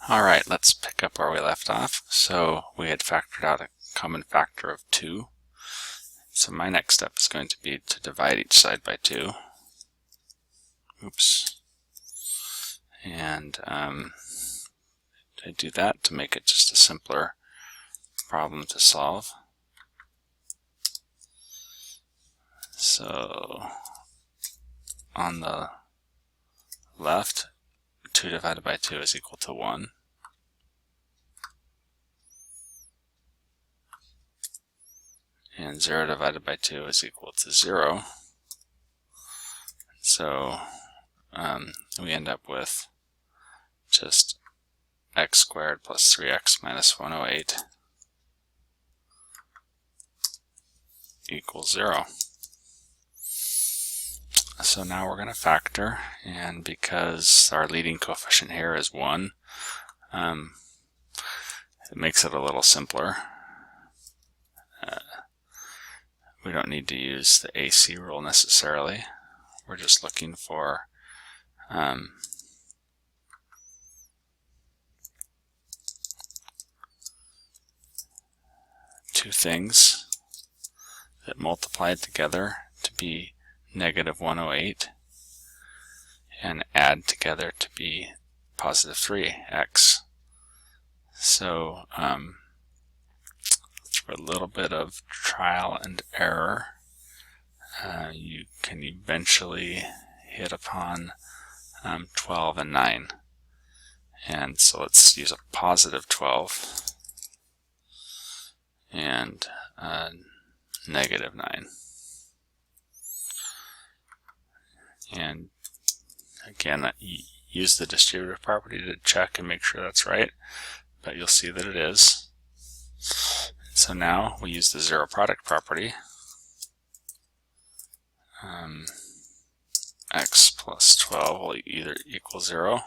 Alright, let's pick up where we left off. So we had factored out a common factor of 2. So my next step is going to be to divide each side by 2. Oops. And I do that to make it just a simpler problem to solve. So on the left, 2 divided by 2 is equal to 1. And 0 divided by 2 is equal to 0. So we end up with just x squared plus 3x minus 108 equals 0. So now we're going to factor, and because our leading coefficient here is 1, it makes it a little simpler. We don't need to use the AC rule necessarily. We're just looking for two things that multiplied together to be negative 108 and add together to be positive 3x. So for a little bit of trial and error, you can eventually hit upon 12 and 9. And so let's use a positive 12 and negative 9. And again, use the distributive property to check and make sure that's right, but you'll see that it is. So now we use the zero product property. X plus 12 will either equal 0.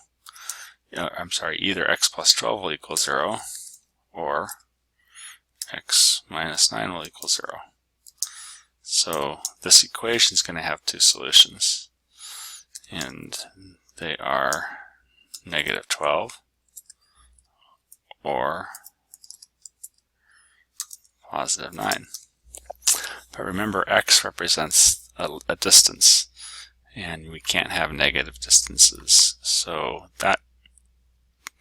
Either x plus 12 will equal 0, or x minus 9 will equal 0. So this equation is going to have two solutions, and they are negative 12 or positive 9. But remember, x represents a distance, and we can't have negative distances. So that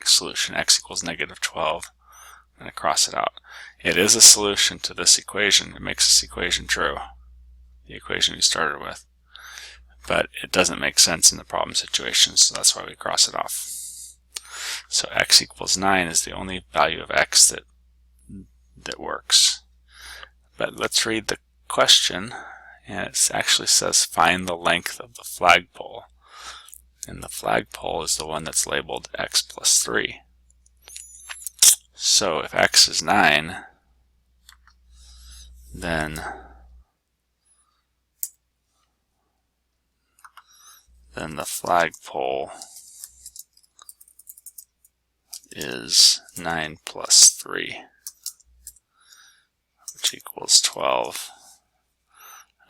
solution, x equals negative 12, I'm going to cross it out. It is a solution to this equation. It makes this equation true, the equation we started with. But it doesn't make sense in the problem situation, so that's why we cross it off. So x equals 9 is the only value of x that works. But let's read the question, and it actually says find the length of the flagpole. And the flagpole is the one that's labeled x plus 3. So if x is 9, then the flagpole is 9 plus 3, which equals 12.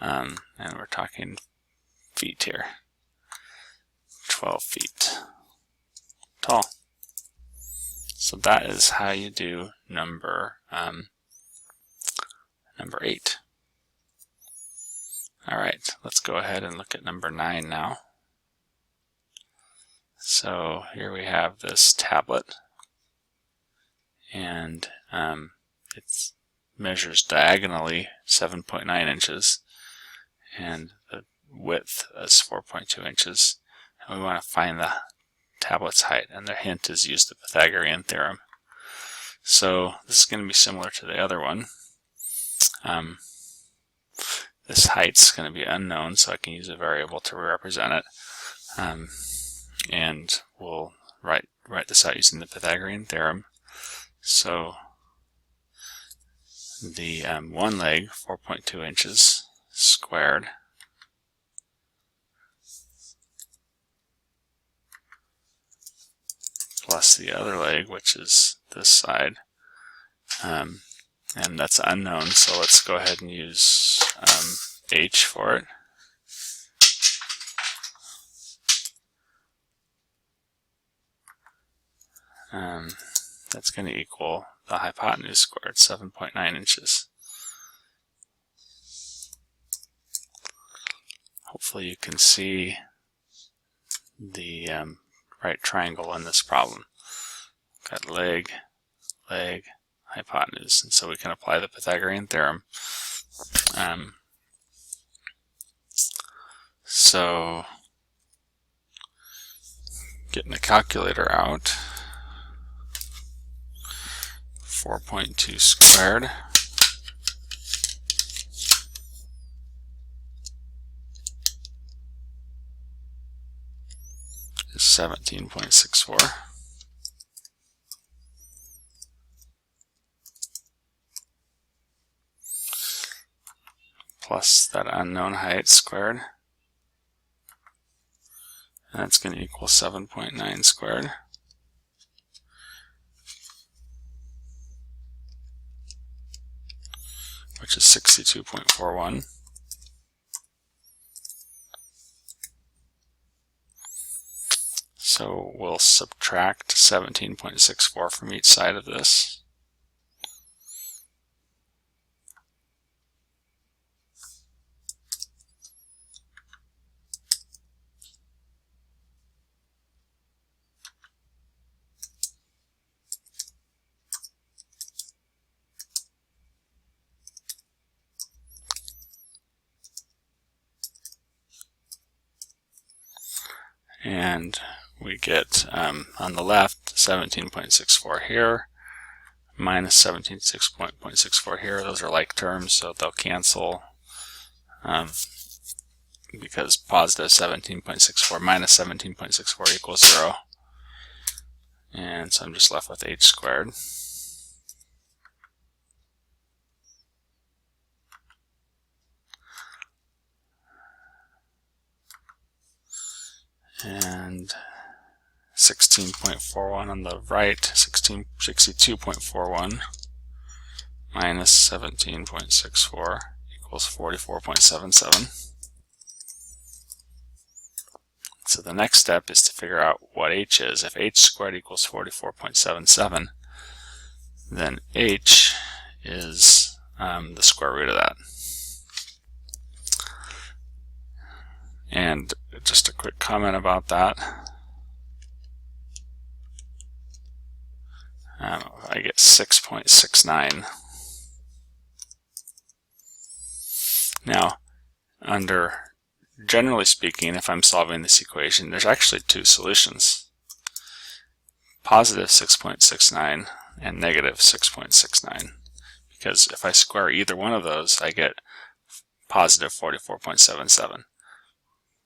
And we're talking feet here. 12 feet tall. So that is how you do number 8. Alright, let's go ahead and look at number 9 now. So here we have this tablet, and it measures diagonally 7.9 inches, and the width is 4.2 inches. And we want to find the tablet's height, and the hint is use the Pythagorean theorem. So this is going to be similar to the other one. This height's going to be unknown, so I can use a variable to represent it. And we'll write this out using the Pythagorean theorem. So the one leg, 4.2 inches squared, plus the other leg, which is this side, and that's unknown, so let's go ahead and use h for it. that's going to equal the hypotenuse squared, 7.9 inches. Hopefully you can see the right triangle in this problem. Got leg, leg, hypotenuse, and so we can apply the Pythagorean theorem. So getting the calculator out, 4.2 squared is 17.64. Plus that unknown height squared. And that's going to equal 7.9 squared. Which is 62.41. So we'll subtract 17.64 from each side of this. And we get, on the left, 17.64 here, minus 17.64 here. Those are like terms, so they'll cancel, because positive 17.64 minus 17.64 equals 0. And so I'm just left with h squared. And 16.41 on the right, 62.41 minus 17.64 equals 44.77. So the next step is to figure out what h is. If h squared equals 44.77, then h is the square root of that. And just a quick comment about that. I get 6.69. Now, generally speaking, if I'm solving this equation, there's actually two solutions. Positive 6.69 and negative 6.69. Because if I square either one of those, I get positive 44.77.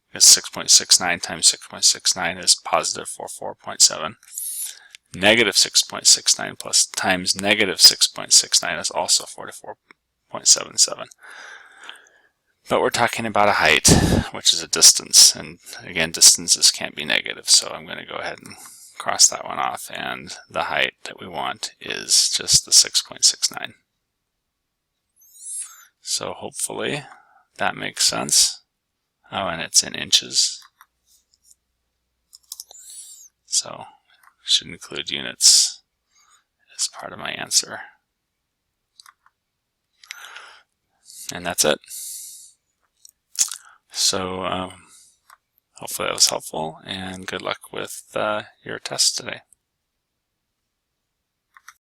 Because 6.69 times 6.69 is positive 44.7. Negative 6.69 plus times negative 6.69 is also 44.77. But we're talking about a height, which is a distance. And again, distances can't be negative, so I'm going to go ahead and cross that one off. And the height that we want is just the 6.69. So hopefully that makes sense. Oh, and it's in inches. So I should include units as part of my answer. And that's it. So hopefully that was helpful, and good luck with your test today.